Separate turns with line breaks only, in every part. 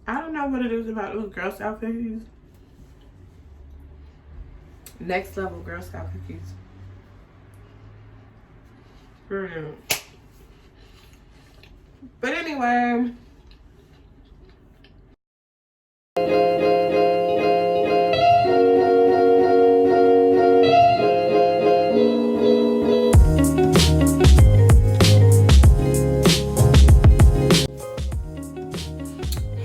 I don't know what it is about those Girl Scout cookies. Next level Girl Scout cookies. Brilliant. But anyway.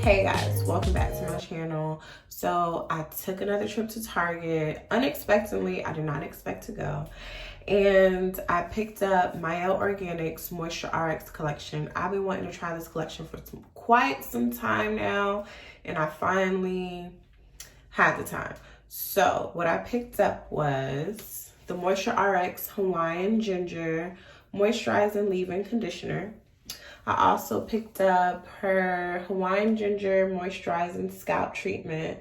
Hey guys, welcome back to my channel. So I took another trip to Target unexpectedly. I did not expect to go, and I picked up Mielle Organics Moisture RX collection. I've been wanting to try this collection for quite some time now, and I finally had the time. So what I picked up was the Moisture RX Hawaiian Ginger Moisturizing Leave-In Conditioner. I also picked up her Hawaiian Ginger Moisturizing Scalp Treatment.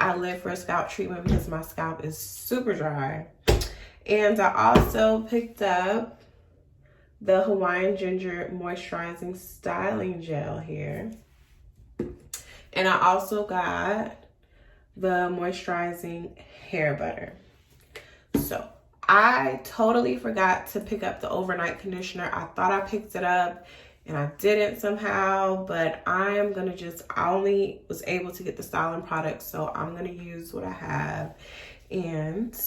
I live for a scalp treatment because my scalp is super dry. And I also picked up the Hawaiian Ginger Moisturizing Styling Gel here. And I also got the Moisturizing Hair Butter. So I totally forgot to pick up the overnight conditioner. I thought I picked it up and I didn't somehow, but I only was able to get the styling product, so I'm gonna use what I have and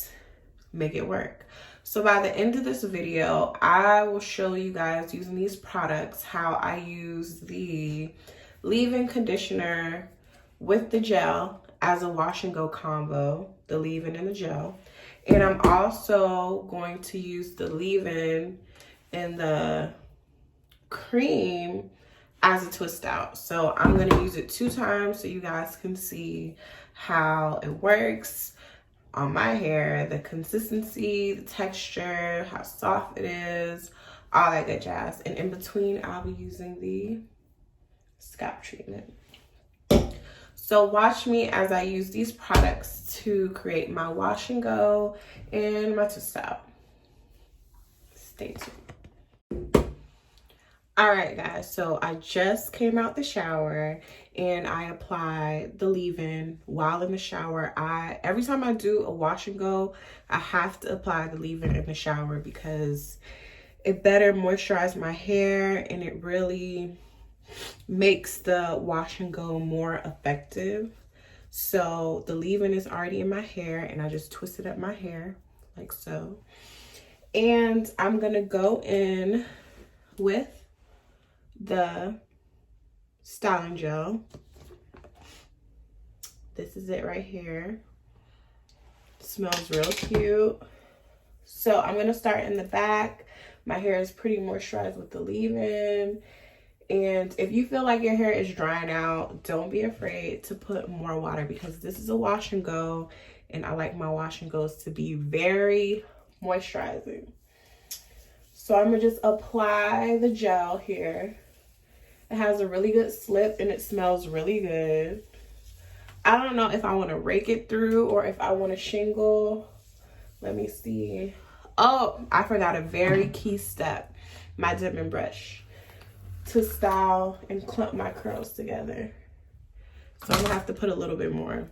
make it work. So by the end of this video, I will show you guys using these products how I use the leave-in conditioner with the gel as a wash and go combo, the leave-in and the gel. And I'm also going to use the leave-in and the cream as a twist out. So I'm going to use it 2 times so you guys can see how it works on my hair, the consistency, the texture, how soft it is, all that good jazz. And in between, I'll be using the scalp treatment. So watch me as I use these products to create my wash and go and my twist out. Stay tuned. All right, guys, so I just came out the shower and I applied the leave-in while in the shower. Every time I do a wash and go, I have to apply the leave-in in the shower because it better moisturizes my hair and it really makes the wash and go more effective. So the leave-in is already in my hair and I just twisted up my hair like so. And I'm gonna go in with the styling gel. This is it right here. It smells real cute. So I'm gonna start in the back. My hair is pretty moisturized with the leave-in. And if you feel like your hair is drying out, don't be afraid to put more water because this is a wash and go and I like my wash and goes to be very moisturizing. So I'm gonna just apply the gel here. It has a really good slip and it smells really good. I don't know if I want to rake it through or if I want to shingle. Let me see. Oh, I forgot a very key step. My dipping brush to style and clump my curls together. So I'm gonna have to put a little bit more.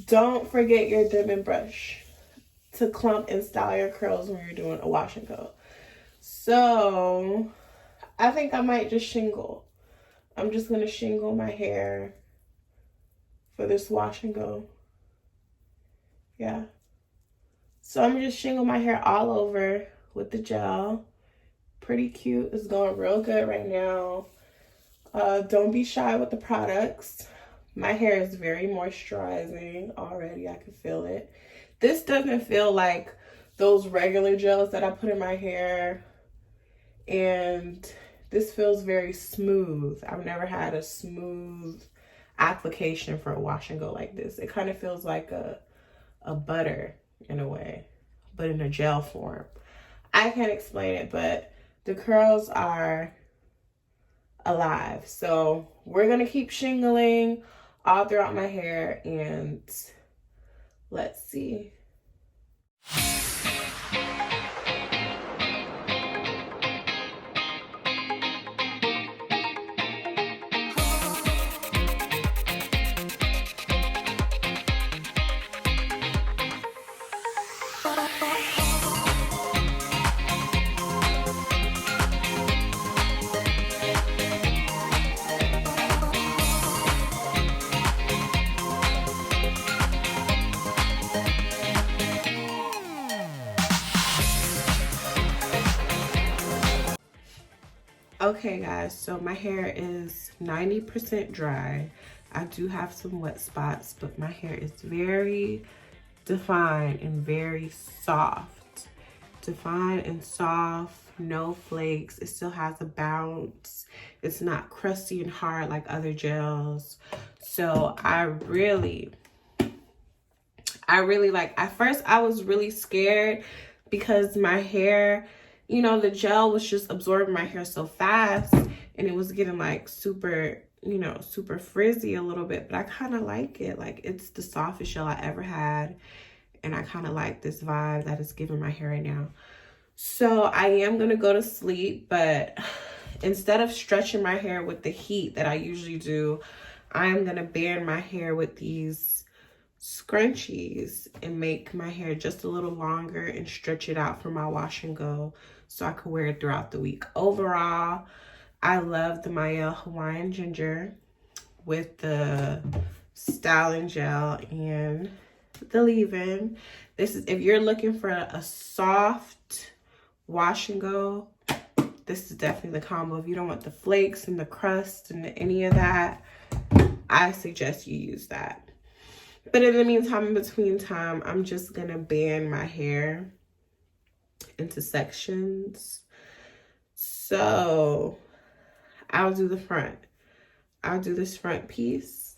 Don't forget your dipping brush to clump and style your curls when you're doing a wash and go. So I think I might just shingle. I'm just gonna shingle my hair for this wash and go. Yeah. So I'm gonna just shingle my hair all over with the gel. Pretty cute. It's going real good right now. Don't be shy with the products. My hair is very moisturizing already. I can feel it. This doesn't feel like those regular gels that I put in my hair. And this feels very smooth. I've never had a smooth application for a wash and go like this. It kind of feels like a butter in a way, but in a gel form. I can't explain it, but the curls are alive. So we're gonna keep shingling all throughout my hair and let's see. Okay guys, so my hair is 90% dry. I do have some wet spots, but my hair is very defined and very soft. Defined and soft, no flakes. It still has a bounce. It's not crusty and hard like other gels. So I really like, at first I was really scared because my hair, you know, the gel was just absorbing my hair so fast and it was getting like super, you know, super frizzy a little bit, but I kind of like it. Like, it's the softest gel I ever had. And I kind of like this vibe that it's giving my hair right now. So I am going to go to sleep, but instead of stretching my hair with the heat that I usually do, I am going to band my hair with these scrunchies and make my hair just a little longer and stretch it out for my wash and go so I can wear it throughout the week. Overall, I love the Mielle Hawaiian Ginger with the styling gel and the leave-in. This is, if you're looking for a soft wash and go, this is definitely the combo. If you don't want the flakes and the crust and any of that, I suggest you use that. But in the meantime, in between time, I'm just gonna band my hair into sections. So I'll do the front. I'll do this front piece,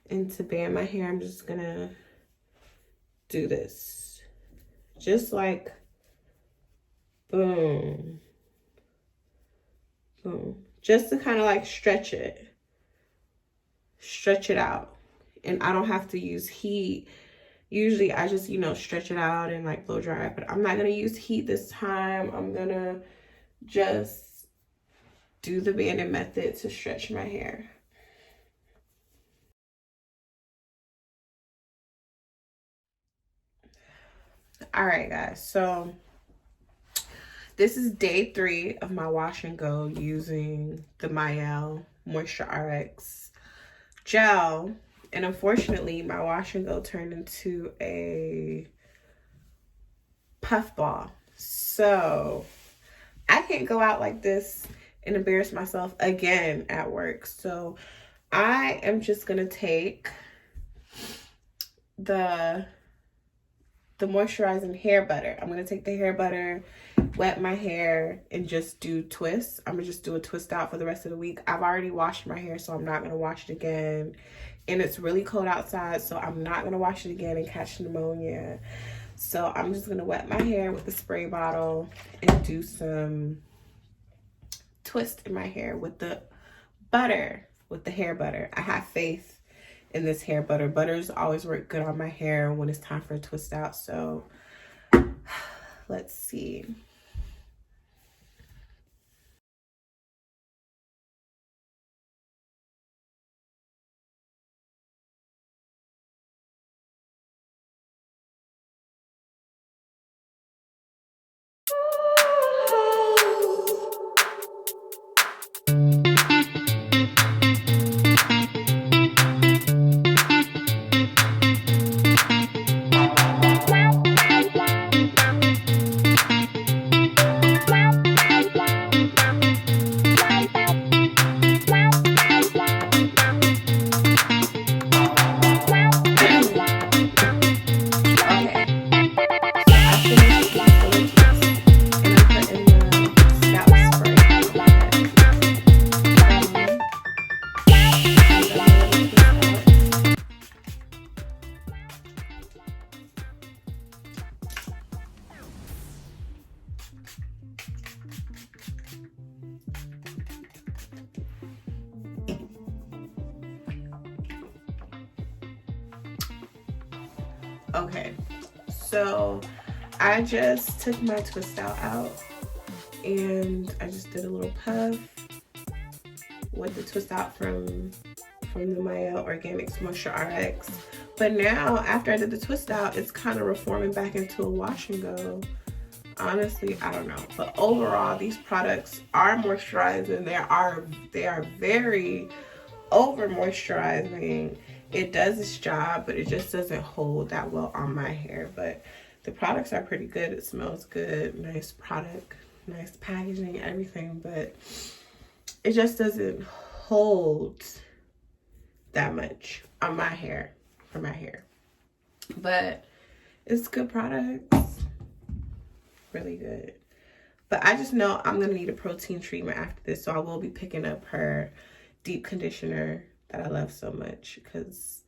and to band my hair, I'm just gonna do this. Just like boom, boom. Just to kind of like stretch it out. And I don't have to use heat. Usually I just, you know, stretch it out and like blow dry, but I'm not gonna use heat this time. I'm gonna just do the banding method to stretch my hair. All right, guys, so this is day 3 of my wash and go using the Mielle Moisture RX gel. And unfortunately, my wash and go turned into a puff ball. So I can't go out like this and embarrass myself again at work. So I am just gonna take the moisturizing hair butter. I'm gonna take the hair butter, wet my hair, and just do twists. I'm gonna just do a twist out for the rest of the week. I've already washed my hair, so I'm not gonna wash it again. And it's really cold outside, so I'm not gonna wash it again and catch pneumonia. So I'm just gonna wet my hair with the spray bottle and do some twist in my hair with the butter, with the hair butter. I have faith in this hair butter. Butters always work good on my hair when it's time for a twist out. So let's see. Okay, so I just took my twist out and I just did a little puff with the twist out from the Mielle Organics Moisture RX. But now, after I did the twist out, it's kind of reforming back into a wash and go. Honestly, I don't know. But overall, these products are moisturizing. They are very over moisturizing. It does its job, but it just doesn't hold that well on my hair. But the products are pretty good. It smells good. Nice product, nice packaging, everything. But it just doesn't hold that much on my hair, for my hair. But it's good products, really good. But I just know I'm gonna need a protein treatment after this, so I will be picking up her deep conditioner that I love so much, because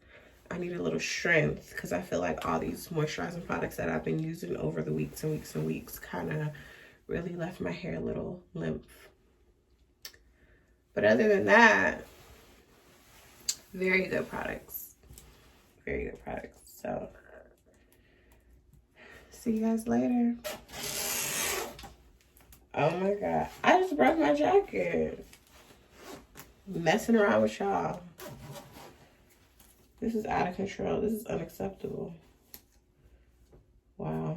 I need a little strength, because I feel like all these moisturizing products that I've been using over the weeks and weeks and weeks kind of really left my hair a little limp. But other than that, very good products. Very good products. So, see you guys later. Oh my God. I just broke my jacket. Messing around with y'all. This is out of control. This is unacceptable. Wow.